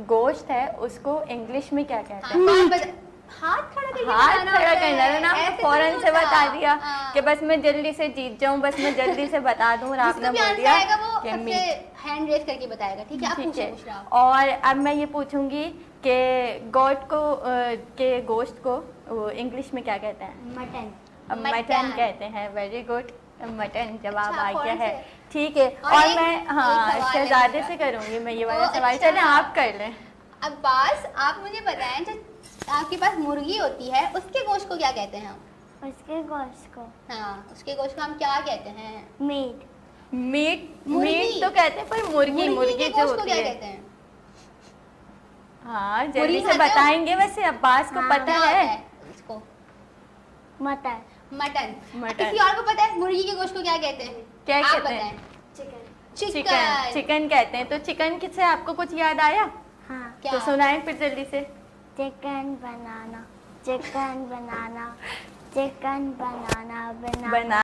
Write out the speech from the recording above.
गोश्त है उसको इंग्लिश में क्या कहते हैं? हाथ खड़ा करके हाथ बताना खड़ा होता करना है, है ना, ऐसे फौरन नहीं से होता। बता दिया हाँ। कि बस मैं जल्दी से जीत जाऊं, बस मैं जल्दी से बता दूं, और आपने जिसको भी बोल आंसर दिया आएगा वो कि सबसे मीट। हैंड रेज करके बताएगा। ठीक है, आप ठीक पूछो, है, पूछ रहा हूँ। और अब मैं ये पूछूंगी कि गोट को के गोश्त को वो इंग्लिश में क्या कहते हैं? मटन। मटन कहते हैं। वेरी गुड, मटन जवाब अच्छा, आ गया फौरन है। से। ठीक है, और और एक मैं सवाल है शहजादे मेरा। से करूंगी मैं ये ओ, वाला सवाल। अच्छा। चले आप कर लें। अब्बास, आप मुझे बताएं, जो आपके पास मुर्गी होती है उसके गोश्त को क्या कहते हैं हम? उसके गोश्त को हाँ, उसके गोश्त को हम क्या कहते हैं? मीट। मीट, मुर्गी। मीट तो कहते हैं, पर मुर्गी मुर्गी के जो गोश्त को होती क्या है। कहते हैं? हाँ, मुर्गी जल्दी से खाते हो? बताएंगे। वैसे अब्बास को हाँ। पता क्या होता है। है इसको? मटन। मटन। मटन। किसी और को पता है मुर्गी के गोश्त को क्या कहते हैं? क्या आप कहते हैं? बताएं। चिकन। चिकन, चिकन कहते हैं। तो चिकन किससे आपको कुछ याद आया? हाँ। क्या? तो सुनाएं फिर जल्दी से। चिकन बनाना, चिकन बनाना, चिकन बनाना, बनाना। बना